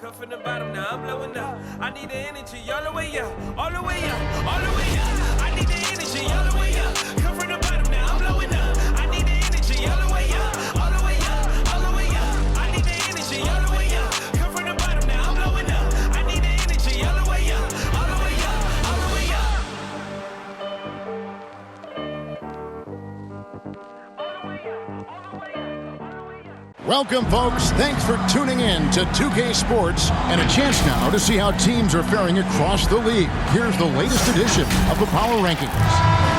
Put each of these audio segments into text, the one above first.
Come from the bottom, now I'm blowing up. I need the energy all the way up, all the way up, all the way up. I need the energy all the way up. Come from the bottom, now I'm blowing up. I need the energy all the way up, all the way up, all the way up. I need the energy all the way up. Come from the bottom, now I'm blowing up. I need the energy all the way up, all the way up, all the way up. Welcome, folks. Thanks for tuning in to 2K Sports and a chance now to see how teams are faring across the league. Here's the latest edition of the Power Rankings.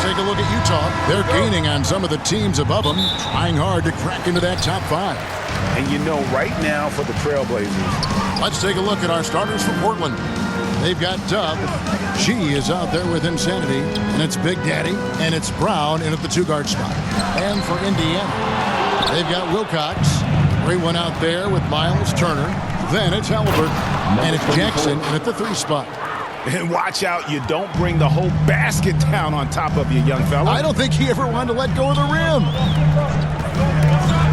Take a look at Utah. They're gaining on some of the teams above them, trying hard to crack into that top 5. And you know, right now for the Trailblazers. Let's take a look at our starters from Portland. They've got Dub. G is out there with Insanity, and it's Big Daddy, and it's Brown in at the 2-guard spot. And for Indiana, they've got Wilcox. Great one out there with Miles Turner. Then it's Halliburton. And it's Jackson in at the 3 spot. And watch out, you don't bring the whole basket down on top of you, young fella. I don't think he ever wanted to let go of the rim.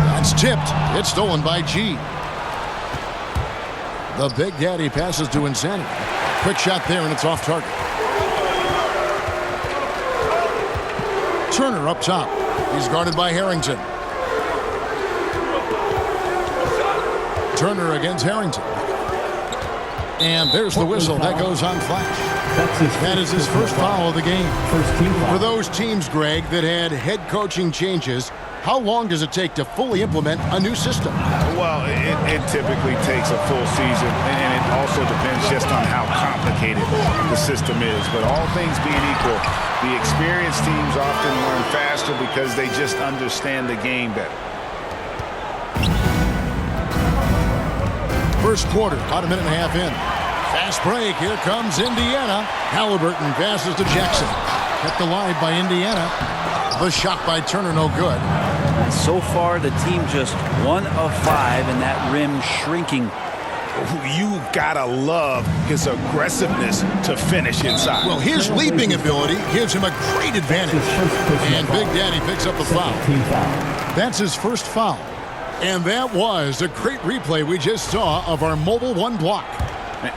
That's tipped. It's stolen by G. The Big Daddy passes to Insanity. Quick shot there, and it's off target. Turner up top. He's guarded by Harrington. Turner against Harrington. And there's the whistle. That goes on Flash. That is his first foul of the game. For those teams, Greg, that had head coaching changes, how long does it take to fully implement a new system? Well, it typically takes a full season, and it also depends just on how complicated the system is. But all things being equal, the experienced teams often learn faster because they just understand the game better. First quarter, about a minute and a half in. Fast break. Here comes Indiana. Halliburton passes to Jackson. Kept alive by Indiana. The shot by Turner, no good. So far, the team just 1 of 5, and that rim shrinking. You gotta love his aggressiveness to finish inside. Well, his leaping ability gives him a great advantage. And Big Daddy picks up the foul. That's his first foul. And that was a great replay we just saw of our Mobile One block.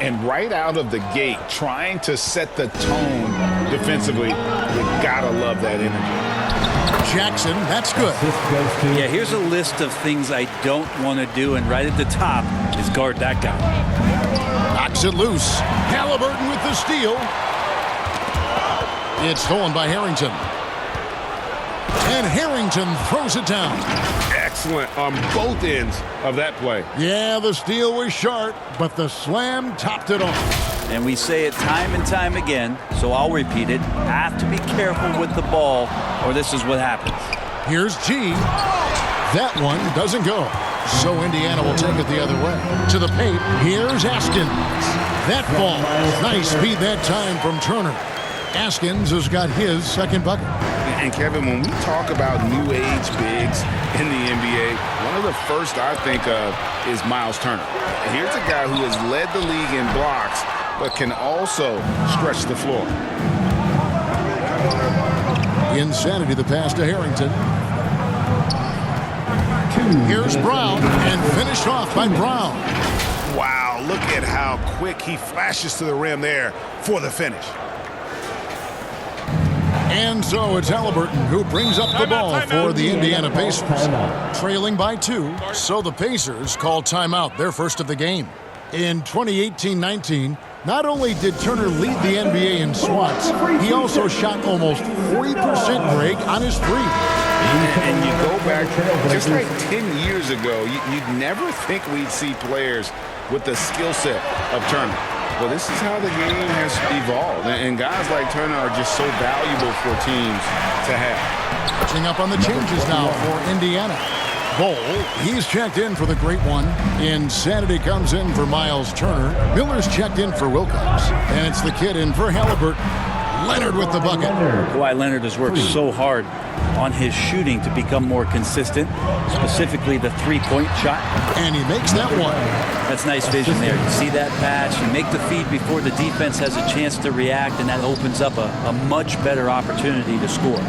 And right out of the gate, trying to set the tone defensively, you gotta love that energy. Jackson, that's good. Yeah, here's a list of things I don't want to do, and right at the top is guard that guy. Knocks it loose. Halliburton with the steal. It's stolen by Harrington. And Harrington throws it down. Excellent on both ends of that play. Yeah, the steal was sharp, but the slam topped it off. And we say it time and time again, so I'll repeat it. Have to be careful with the ball, or this is what happens. Here's G. That one doesn't go. So Indiana will take it the other way. To the paint, here's Askins. That ball, nice speed that time from Turner. Askins has got his second bucket. And Kevin, when we talk about new age bigs in the NBA, one of the first I think of is Miles Turner. Here's a guy who has led the league in blocks, but can also stretch the floor. Insanity, the pass to Harrington. Here's Brown, and finished off by Brown. Wow, look at how quick he flashes to the rim there for the finish. And so it's Halliburton who brings up the ball for the Indiana Pacers. Trailing by 2, so the Pacers call timeout, their first of the game. In 2018-19, not only did Turner lead the NBA in swats, he also shot almost 40% break on his 3. And you go back just like 10 years ago, you'd never think we'd see players with the skill set of Turner. Well, this is how the game has evolved, and guys like Turner are just so valuable for teams to have. Catching up on the changes now for Indiana. Bol, he's checked in for the great one. Insanity comes in for Miles Turner. Miller's checked in for Wilcox. And it's the kid in for Halliburton. Leonard with the bucket. Kawhi Leonard has worked so hard on his shooting to become more consistent, specifically the three-point shot. And he makes that one. That's nice vision there. You see that pass, you make the feed before the defense has a chance to react, and that opens up a much better opportunity to score.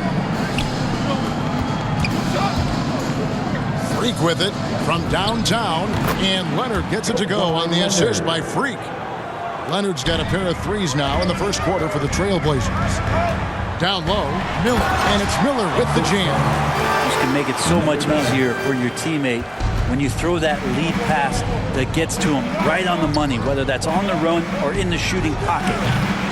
Freak with it from downtown, and Leonard gets it to go on the assist by Freak. Leonard's got a pair of threes now in the first quarter for the Trailblazers. Down low, Miller, and it's Miller with the jam. This can make it so much easier for your teammate when you throw that lead pass that gets to him right on the money, whether that's on the run or in the shooting pocket.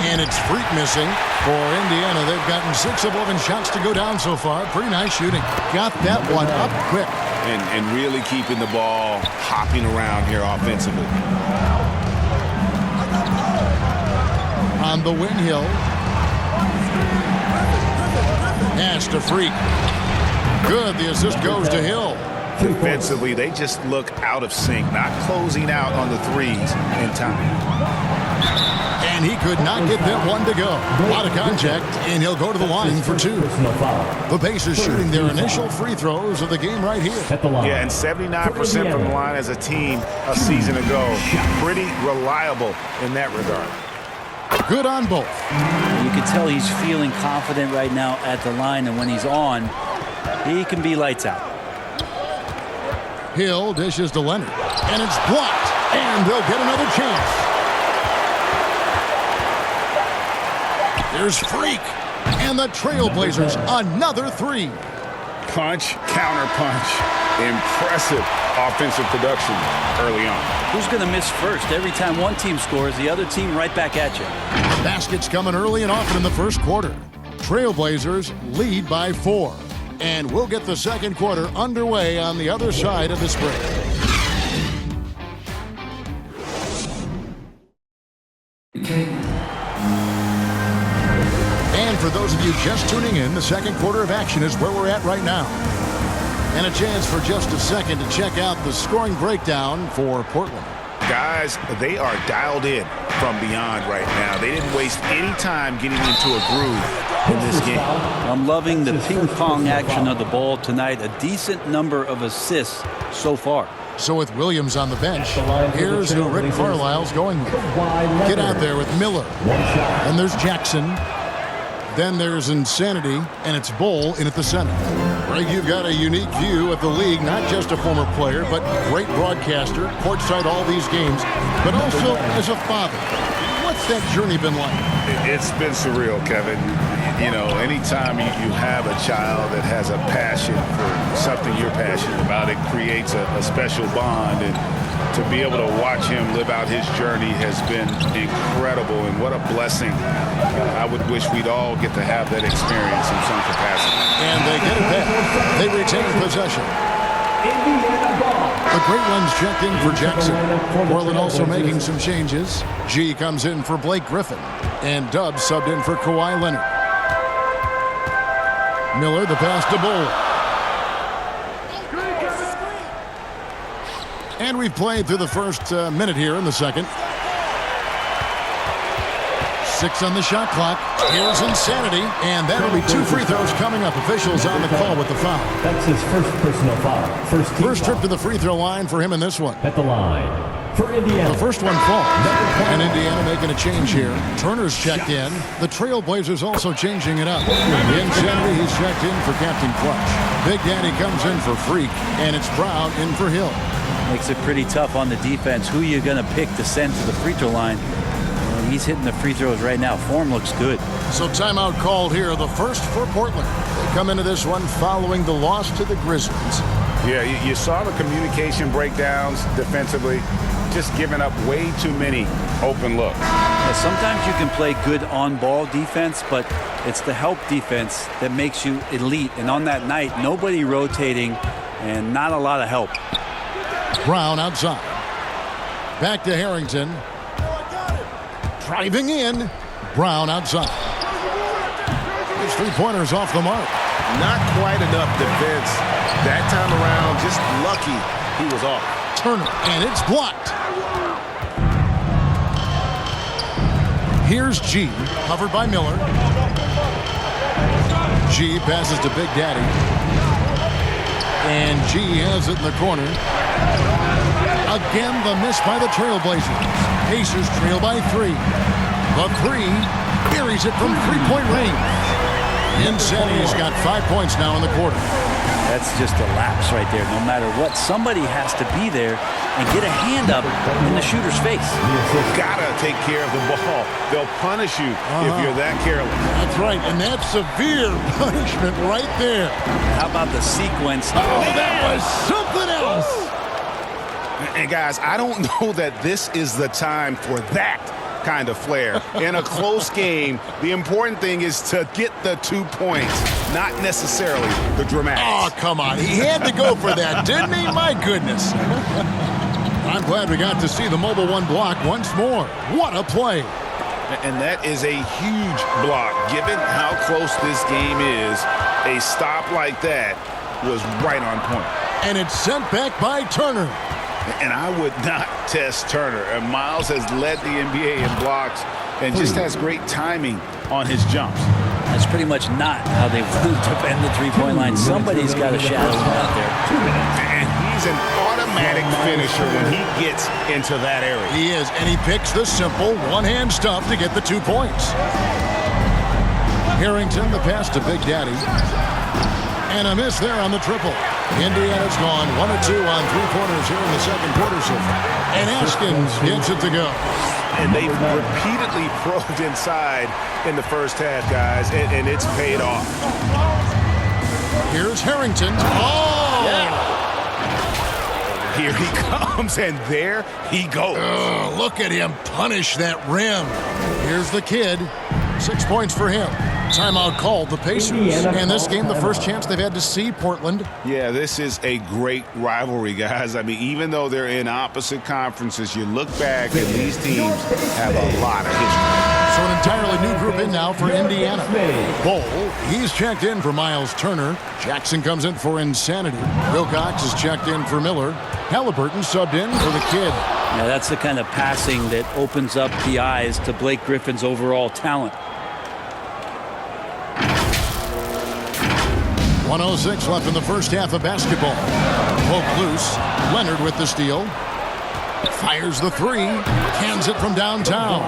And it's Freak missing for Indiana. They've gotten 6 of 11 shots to go down so far. Pretty nice shooting. Got that one up quick. And really keeping the ball hopping around here offensively. On the wing hill. Pass to Freak. Good. The assist goes to Hill. Defensively, they just look out of sync, not closing out on the threes in time. And he could not get that one to go. A lot of contact, and he'll go to the line for 2. The Pacers shooting their initial free throws of the game right here. Yeah, and 79% from the line as a team a season ago. Pretty reliable in that regard. Good on both. You can tell he's feeling confident right now at the line, and when he's on, he can be lights out. Hill dishes to Leonard, and it's blocked, and they'll get another chance. Here's Freak, and the Trailblazers another 3. Punch, counter punch. Impressive offensive production early on. Who's going to miss first? Every time one team scores, the other team right back at you. Baskets coming early and often in the first quarter. Trailblazers lead by 4. And we'll get the second quarter underway on the other side of this break. And for those of you just tuning in, the second quarter of action is where we're at right now. And a chance for just a second to check out the scoring breakdown for Portland. Guys, they are dialed in from beyond right now. They didn't waste any time getting into a groove in this game. I'm loving the ping pong action of the ball tonight. A decent number of assists so far. So with Williams on the bench, here's who Rick Carlisle's going with. Get out there with Miller. And there's Jackson. Then there's Insanity, and it's Bull in at the center. Greg, you've got a unique view of the league, not just a former player, but great broadcaster, courtside all these games, but also as a father. What's that journey been like? It's been surreal, Kevin. You know, anytime you have a child that has a passion for something you're passionate about, it creates a special bond. And to be able to watch him live out his journey has been incredible, and what a blessing. I would wish we'd all get to have that experience in some capacity. And they get it back. They retain possession. The Great Ones checked in for Jackson. Portland also making some changes. G comes in for Blake Griffin, and Dubs subbed in for Kawhi Leonard. Miller, the pass to Bull. And we've played through the first minute here in the second. 6 on the shot clock. Here's Insanity, and that'll be 2 free throws coming up. Officials on the call with the foul. That's his first personal foul. First trip to the free throw line for him in this one. At the line for Indiana. The first one falls, and Indiana making a change here. Turner's checked in. The Trailblazers also changing it up. Insanity, he's checked in for Captain Clutch. Big Daddy comes in for Freak, and it's Brown in for Hill. Makes it pretty tough on the defense. Who you're going to pick to send to the free throw line. And he's hitting the free throws right now. Form looks good. So timeout called here, the first for Portland. They come into this one following the loss to the Grizzlies. Yeah, you saw the communication breakdowns defensively, just giving up way too many open looks. Yeah, sometimes you can play good on-ball defense, but it's the help defense that makes you elite. And on that night, nobody rotating and not a lot of help. Brown outside. Back to Harrington. Driving in. Brown outside. His 3-pointers off the mark. Not quite enough defense that time around. Just lucky he was off. Turner, and it's blocked. Here's G, covered by Miller. G passes to Big Daddy. And G has it in the corner. Again, the miss by the Trailblazers. Pacers trail by 3. The 3 buries it from 3-point range. Insanity's got 5 points now in the quarter. That's just a lapse right there. No matter what, somebody has to be there and get a hand up in the shooter's face. Gotta take care of the ball. They'll punish you if you're that careless. That's right, and that's severe punishment right there. How about the sequence? Oh, that was something else. And guys, I don't know that this is the time for that kind of flair. In a close game, the important thing is to get the 2 points, not necessarily the dramatics. Oh, come on. He had to go for that, didn't he? My goodness. I'm glad we got to see the Mobile One block once more. What a play. And that is a huge block. Given how close this game is, a stop like that was right on point. And it's sent back by Turner. And I would not test Turner. And Miles has led the NBA in blocks and just has great timing on his jumps. That's pretty much not how they want to defend the three-point line. Somebody's got to shadow him out there. And he's an automatic finisher when he gets into that area. He is, and he picks the simple one-hand stuff to get the 2 points. Harrington, the pass to Big Daddy. And a miss there on the triple. Indiana's gone 1 of 2 on three-pointers here in the second quarter so far. And Askins gets it to go. And they've repeatedly probed inside in the first half, guys, and it's paid off. Here's Harrington. Oh! Yeah. Here he comes, and there he goes. Look at him punish that rim. Here's the kid. 6 points for him. Timeout called the Pacers. And this game, the first chance they've had to see Portland. Yeah, this is a great rivalry, guys. I mean, even though they're in opposite conferences, you look back and these teams have a lot of history. So an entirely new group in now for Indiana. Bol, he's checked in for Miles Turner. Jackson comes in for Insanity. Wilcox is checked in for Miller. Halliburton subbed in for the kid. Now that's the kind of passing that opens up the eyes to Blake Griffin's overall talent. 1:06 left in the first half of basketball. Poke loose. Leonard with the steal. Fires the three. Cans it from downtown.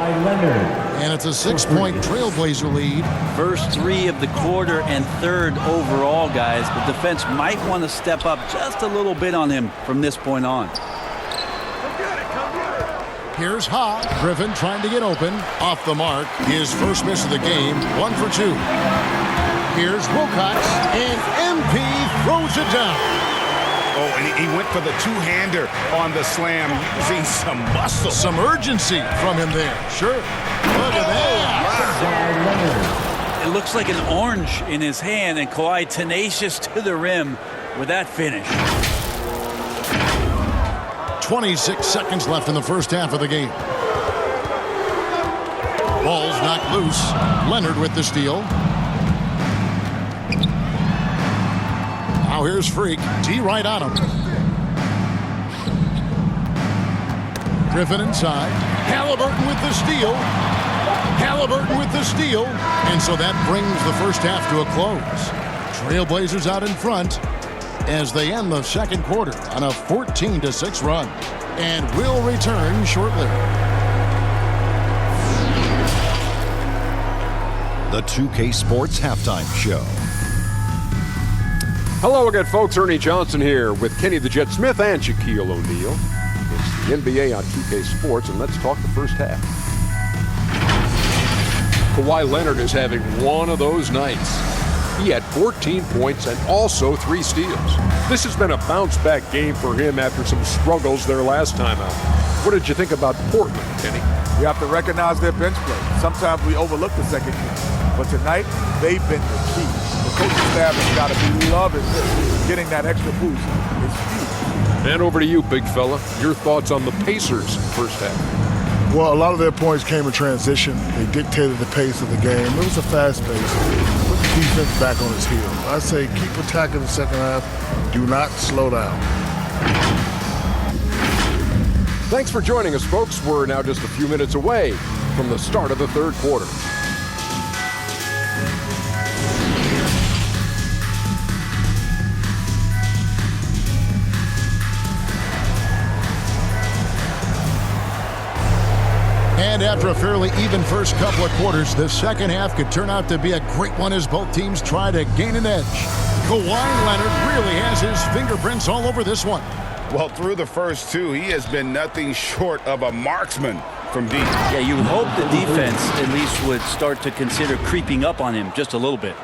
And it's a 6-point Trailblazer lead. First three of the quarter and third overall, guys. The defense might want to step up just a little bit on him from this point on. Here's Ha. Griffin trying to get open. Off the mark. His first miss of the game. 1 for 2. Here's Wilcox, and MP throws it down. Oh, and he went for the two-hander on the slam, using some muscle. Some urgency from him there. Sure. Look at that. It looks like an orange in his hand, and Kawhi tenacious to the rim with that finish. 26 seconds left in the first half of the game. Ball's knocked loose. Leonard with the steal. Now here's Freak. D right on him. Griffin inside. Halliburton with the steal. Halliburton with the steal. And so that brings the first half to a close. Trailblazers out in front as they end the second quarter on a 14-6 run. And will return shortly. The 2K Sports Halftime Show. Hello again, folks. Ernie Johnson here with Kenny the Jet Smith and Shaquille O'Neal. It's the NBA on 2K Sports, and let's talk the first half. Kawhi Leonard is having one of those nights. He had 14 points and also 3 steals. This has been a bounce-back game for him after some struggles their last time out. What did you think about Portland, Kenny? You have to recognize their bench play. Sometimes we overlook the second unit, but tonight they've been the key. The coaching staff has got to be loving this. Getting that extra boost is huge. And over to you, big fella. Your thoughts on the Pacers first half? Well, a lot of their points came in transition. They dictated the pace of the game. It was a fast pace. Put the defense back on its heels. I say keep attacking the second half. Do not slow down. Thanks for joining us, folks. We're now just a few minutes away from the start of the third quarter. And after a fairly even first couple of quarters, the second half could turn out to be a great one as both teams try to gain an edge. Kawhi Leonard really has his fingerprints all over this one. Well, through the first two, he has been nothing short of a marksman from deep. Yeah, you would hope the defense at least would start to consider creeping up on him just a little bit.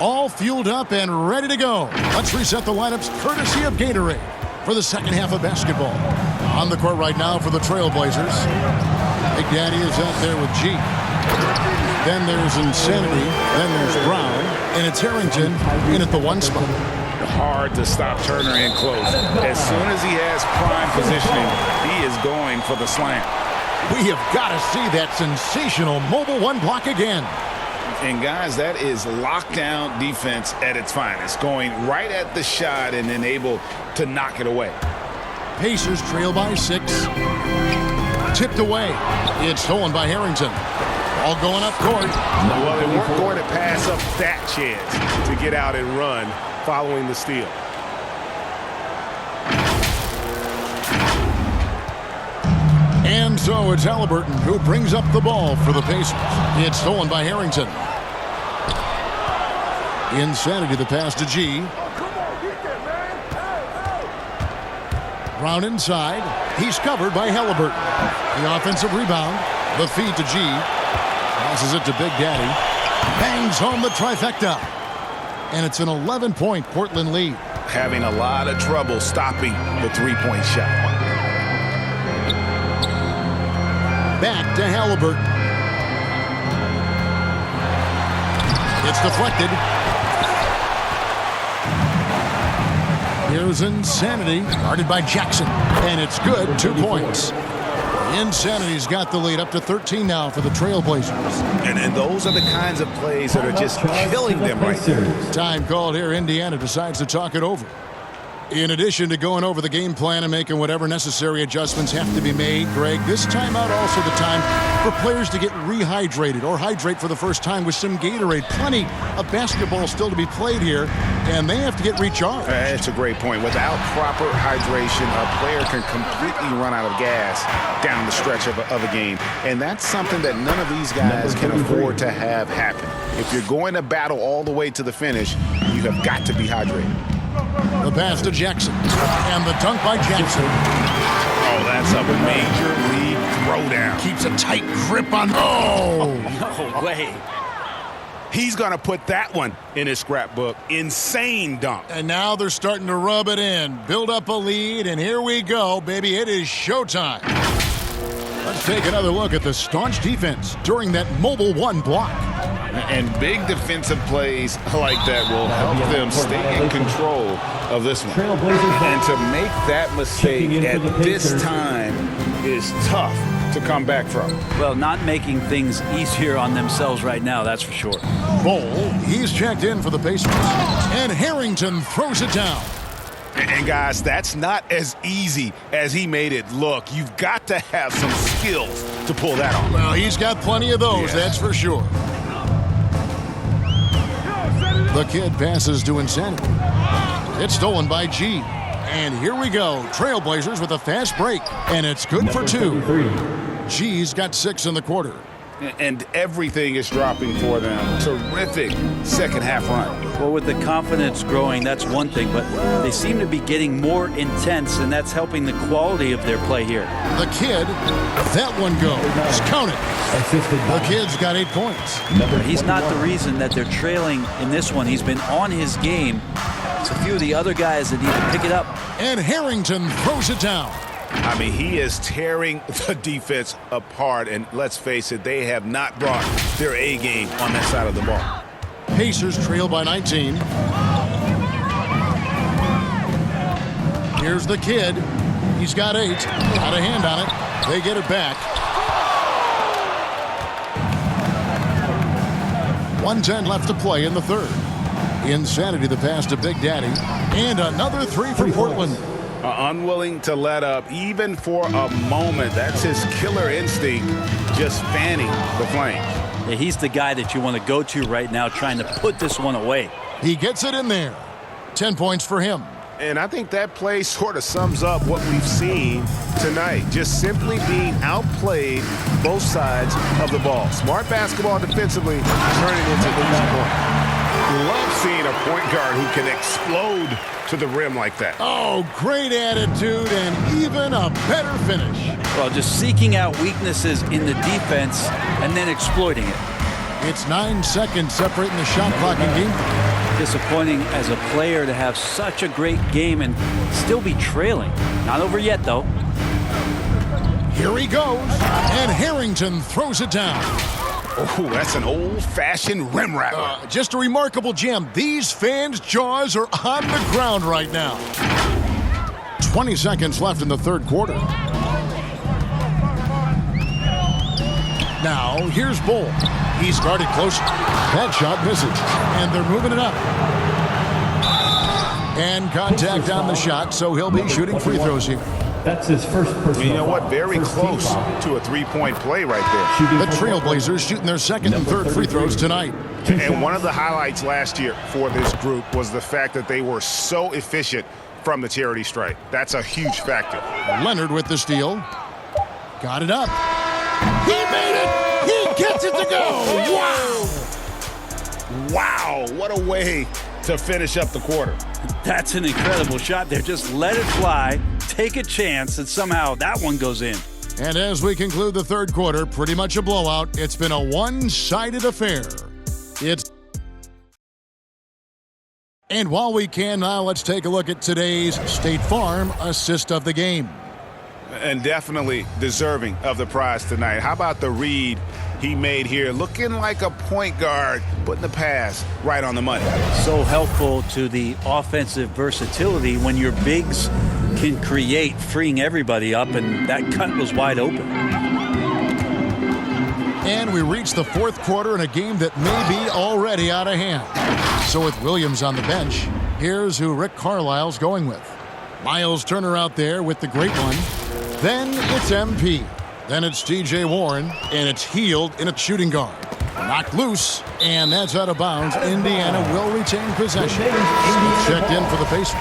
All fueled up and ready to go. Let's reset the lineups courtesy of Gatorade for the second half of basketball. On the court right now for the Trailblazers. Big Daddy is out there with G. Then there's Insanity. Then there's Brown. And it's Harrington in at the 1 spot. Hard to stop Turner in close. As soon as he has prime positioning, he is going for the slam. We have got to see that sensational mobile 1 block again. And guys, that is lockdown defense at its finest. Going right at the shot and then able to knock it away. Pacers trail by 6. Tipped away. It's stolen by Harrington. All going up court. Well, they weren't going to pass up that chance to get out and run following the steal. And so it's Halliburton who brings up the ball for the Pacers. It's stolen by Harrington. Insanity, the pass to G. Brown inside. He's covered by Halliburton. The offensive rebound. The feed to G. Passes it to Big Daddy. Bangs home the trifecta. And it's an 11-point Portland lead. Having a lot of trouble stopping the three-point shot. Back to Halliburton. It's deflected. Here's Insanity, guarded by Jackson. And it's good, 2 points. Insanity's got the lead up to 13 now for the Trailblazers. And those are the kinds of plays that are just killing them right there. Time called here. Indiana decides to talk it over. In addition to going over the game plan and making whatever necessary adjustments have to be made, Greg, this timeout also the time for players to get rehydrated or hydrate for the first time with some Gatorade. Plenty of basketball still to be played here, and they have to get recharged. That's a great point. Without proper hydration, a player can completely run out of gas down the stretch of a game, and that's something that none of these guys can afford to have happen. If you're going to battle all the way to the finish, you have got to be hydrated. The pass to Jackson, and the dunk by Jackson. Oh, that's a major league throwdown. Keeps a tight grip on. Oh! No way. He's going to put that one in his scrapbook. Insane dunk. And now they're starting to rub it in, build up a lead, and here we go, baby. It is showtime. Let's take another look at the staunch defense during that mobile 1 block. And big defensive plays like that will help them stay in control of this one. And to make that mistake at this time is tough to come back from. Well, not making things easier on themselves right now, that's for sure. Bol, he's checked in for the Pacers. And Harrington throws it down. And guys, that's not as easy as he made it look. You've got to have some skills to pull that off. Well, he's got plenty of those, that's for sure. The kid passes to Insanity. It's stolen by G. And here we go. Trailblazers with a fast break. And it's good for 2. G's got 6 in the quarter. And everything is dropping for them. Terrific second half run. Well, with the confidence growing, that's one thing, but they seem to be getting more intense, and that's helping the quality of their play here. The kid, that one goes. Count it. The kid's got 8 points. He's not the reason that they're trailing in this one. He's been on his game. It's a few of the other guys that need to pick it up. And Harrington throws it down. I mean, he is tearing the defense apart, and let's face it, they have not brought their A game on that side of the ball. Pacers trail by 19. Here's the kid. He's got 8. Got a hand on it. They get it back. 1:10 left to play in the third. Insanity, the pass to Big Daddy. And another 3 for Portland. Unwilling to let up, even for a moment. That's his killer instinct, just fanning the flames. Yeah, he's the guy that you want to go to right now, trying to put this one away. He gets it in there. 10 points for him. And I think that play sort of sums up what we've seen tonight. Just simply being outplayed both sides of the ball. Smart basketball defensively, turning into easy points. Love seeing a point guard who can explode to the rim like that. Oh, great attitude and even a better finish. Well, just seeking out weaknesses in the defense and then exploiting it. It's 9 seconds separating the shot clock and game. Disappointing as a player to have such a great game and still be trailing. Not over yet, though. Here he goes, and Harrington throws it down. Oh, that's an old-fashioned rim rattler. Just a remarkable jam. These fans' jaws are on the ground right now. 20 seconds left in the third quarter. Now, here's Bull. He started close. That shot misses, and they're moving it up. And contact on the shot, so he'll be shooting free throws here. That's his first personal You know what? foul. Very First close team foul. to a three-point play right there. Shooting The for Trailblazers shooting their second and third free throws tonight. And one of the highlights last year for this group was the fact that they were so efficient from the charity stripe. That's a huge factor. Leonard with the steal. Got it up. He made it! He gets it to go! Wow! Wow, what a way to finish up the quarter. That's an incredible shot there. Just let it fly, take a chance, and somehow that one goes in. And as we conclude the third quarter, pretty much a blowout. It's been a one-sided affair. And while we can now, let's take a look at today's State Farm assist of the game. And definitely deserving of the prize tonight. How about the read he made here? Looking like a point guard, putting the pass right on the money. So helpful to the offensive versatility when your bigs can create, freeing everybody up, and that cut was wide open. And we reach the fourth quarter in a game that may be already out of hand. So with Williams on the bench, here's who Rick Carlisle's going with. Miles Turner out there with the great one. Then it's MP. Then it's T.J. Warren, and it's Healed in a shooting guard. Knocked loose, and that's out of bounds. Indiana will retain possession. Checked in for the Pacers.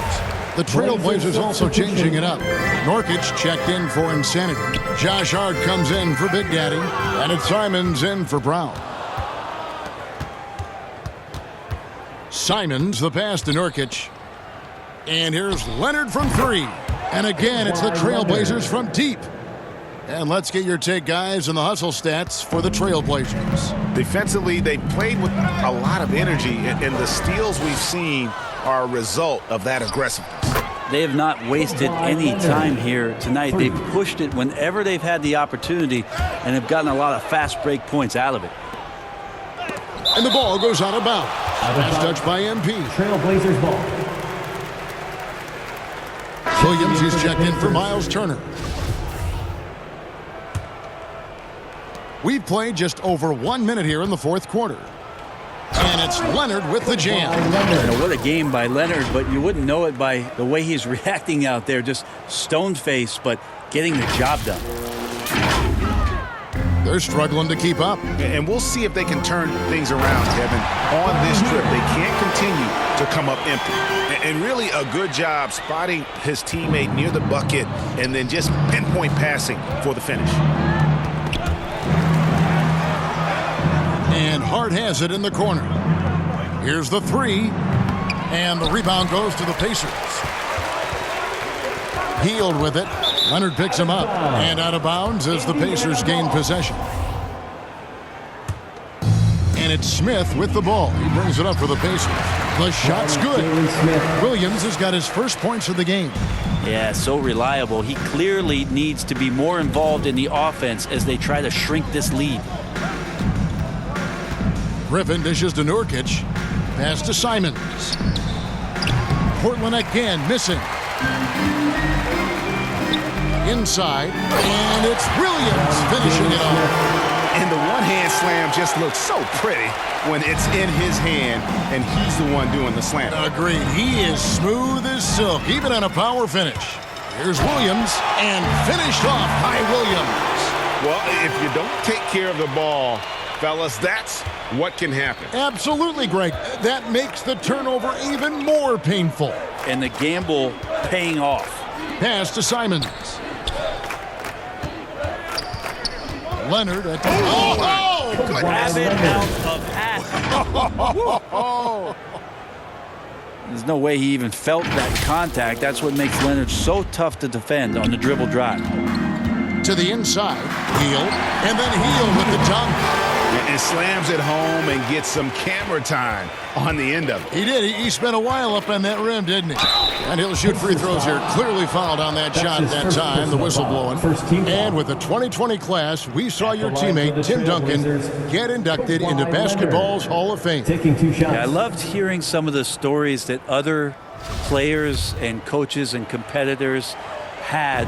The Trailblazers also changing it up. Nurkic checked in for Insanity. Josh Hart comes in for Big Daddy, and it's Simons in for Brown. Simons, the pass to Nurkic. And here's Leonard from three. And again, it's the Trailblazers from deep. And let's get your take, guys, on the hustle stats for the Trailblazers. Defensively, they played with a lot of energy, and the steals we've seen are a result of that aggressiveness. They have not wasted any time here tonight. They've pushed it whenever they've had the opportunity and have gotten a lot of fast break points out of it. And the ball goes out of bounds. Last touch by MP. Trailblazers ball. Williams is checked in for Miles Turner. We've played just over 1 minute here in the fourth quarter. And it's Leonard with the jam. What a game by Leonard, but you wouldn't know it by the way he's reacting out there. Just stone-faced, but getting the job done. They're struggling to keep up. And we'll see if they can turn things around, Kevin. On this trip, they can't continue to come up empty. And really a good job spotting his teammate near the bucket and then just pinpoint passing for the finish. And Hart has it in the corner. Here's the three. And the rebound goes to the Pacers. Healed with it. Leonard picks him up. And out of bounds as the Pacers gain possession. And it's Smith with the ball. He brings it up for the Pacers. The shot's good. Williams has got his first points of the game. Yeah, so reliable. He clearly needs to be more involved in the offense as they try to shrink this lead. Griffin dishes to Nurkic. Pass to Simons. Portland again missing. Inside. And it's Williams finishing it off. And the one-hand slam just looks so pretty when it's in his hand and he's the one doing the slam. Agreed. He is smooth as silk, even on a power finish. Here's Williams, and finished off by Williams. Well, if you don't take care of the ball Fellas, that's what can happen. Absolutely, Greg. That makes the turnover even more painful. And the gamble paying off. Pass to Simons. Leonard at the... Habit out of hat. There's no way he even felt that contact. That's what makes Leonard so tough to defend on the dribble drive. To the inside, Heel, and then Heel with the dunk. And slams it home and gets some camera time on the end of it. He did. He spent a while up on that rim, didn't he? And he'll shoot free throws here. Clearly fouled on that shot at that time, the whistle blowing. And with the 2020 class, we saw your teammate, Tim Duncan, get inducted into basketball's Hall of Fame. Taking 2 shots. Yeah, I loved hearing some of the stories that other players and coaches and competitors had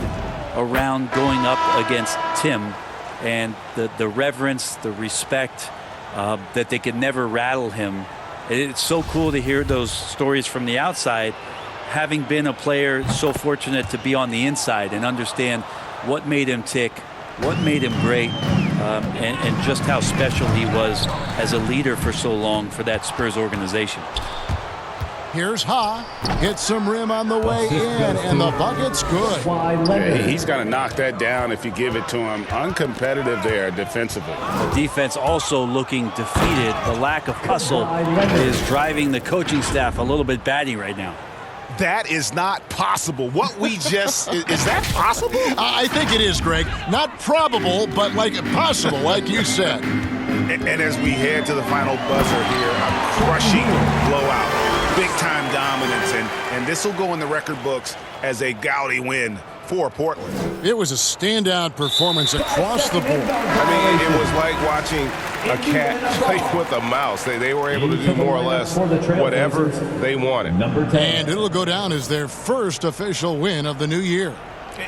around going up against Tim, and the reverence, the respect, that they could never rattle him. It's so cool to hear those stories from the outside, having been a player so fortunate to be on the inside and understand what made him tick, what made him great, and just how special he was as a leader for so long for that Spurs organization. Here's Ha. Hits some rim on the way in, and the bucket's good. Yeah, he's going to knock that down if you give it to him. Uncompetitive there defensively. The defense also looking defeated. The lack of hustle is driving the coaching staff a little bit batty right now. That is not possible. What we just... is that possible? I think it is, Greg. Not probable, but like possible, like you said. And as we head to the final buzzer here, a crushing blowout. Big-time dominance, and this will go in the record books as a gaudy win for Portland. It was a standout performance across the board. I mean, it was like watching a cat play with a mouse. They were able to do more or less whatever they wanted. And it'll go down as their first official win of the new year.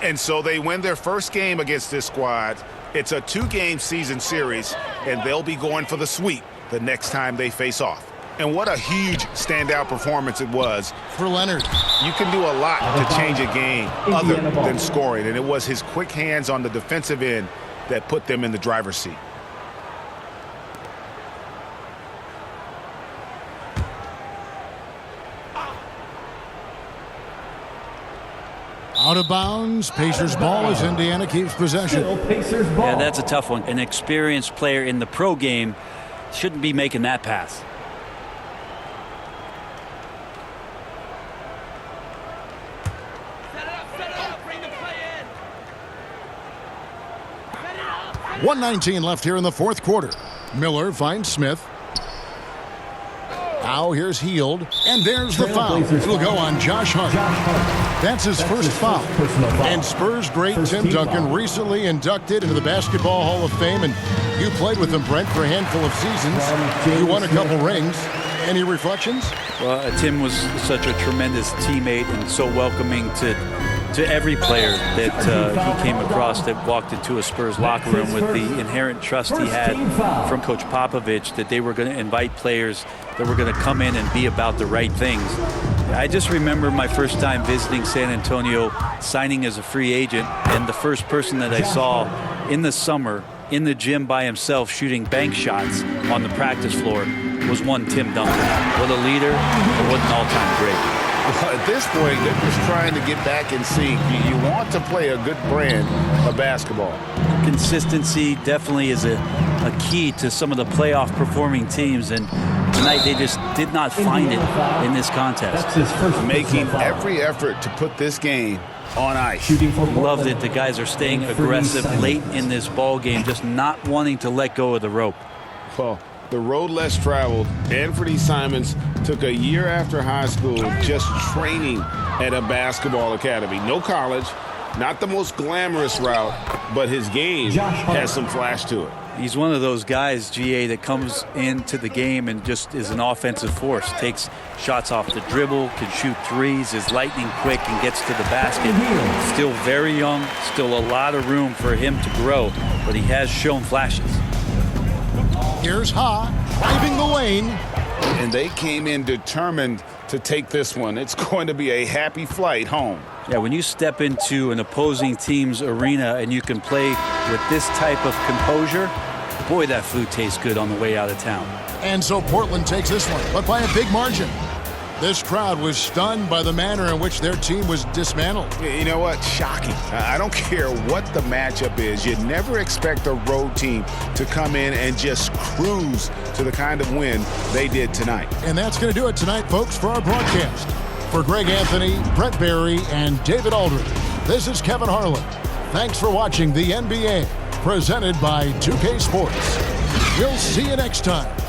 And so they win their first game against this squad. It's a 2-game season series, and they'll be going for the sweep the next time they face off. And what a huge standout performance it was for Leonard. You can do a lot to change a game other than scoring, and it was his quick hands on the defensive end that put them in the driver's seat. Out of bounds, Pacers ball as Indiana keeps possession. Yeah, that's a tough one. An experienced player in the pro game shouldn't be making that pass. Set it up, 1:19 left here in the fourth quarter. Miller finds Smith. Now here's Hield, and there's the foul. It'll go on Josh Hart. That's his first foul. And Spurs great Tim Duncan recently inducted into the Basketball Hall of Fame, and you played with him, Brent, for a handful of seasons. You won a couple rings. Any reflections? Well, Tim was such a tremendous teammate and so welcoming to every player that he came across that walked into a Spurs locker room, with the inherent trust he had from Coach Popovich that they were going to invite players that were going to come in and be about the right things. I just remember my first time visiting San Antonio, signing as a free agent, and the first person that I saw in the summer in the gym by himself shooting bank shots on the practice floor was one Tim Duncan. What a leader, and what an all-time great. Well, at this point, they're just trying to get back in sync. You want to play a good brand of basketball. Consistency definitely is a key to some of the playoff performing teams, and tonight they just did not find it in this contest. Making every effort to put this game on ice. Loved it. The guys are staying aggressive late in this ball game, just not wanting to let go of the rope. Well, the road less traveled. Anthony Simons took a year after high school just training at a basketball academy. No college, not the most glamorous route, but his game has some flash to it. He's one of those guys, GA, that comes into the game and just is an offensive force. Takes shots off the dribble, can shoot threes, is lightning quick, and gets to the basket. Still very young, still a lot of room for him to grow, but he has shown flashes. Here's Ha, driving the lane. And they came in determined to take this one. It's going to be a happy flight home. Yeah, when you step into an opposing team's arena and you can play with this type of composure, Boy, that food tastes good on the way out of town. And so Portland takes this one, but by a big margin. This crowd was stunned by the manner in which their team was dismantled. You know what? Shocking. I don't care what the matchup is. You never expect a road team to come in and just cruise to the kind of win they did tonight. And that's going to do it tonight, folks, for our broadcast. For Greg Anthony, Brett Barry, and David Aldridge, this is Kevin Harlan. Thanks for watching the NBA, presented by 2K Sports. We'll see you next time.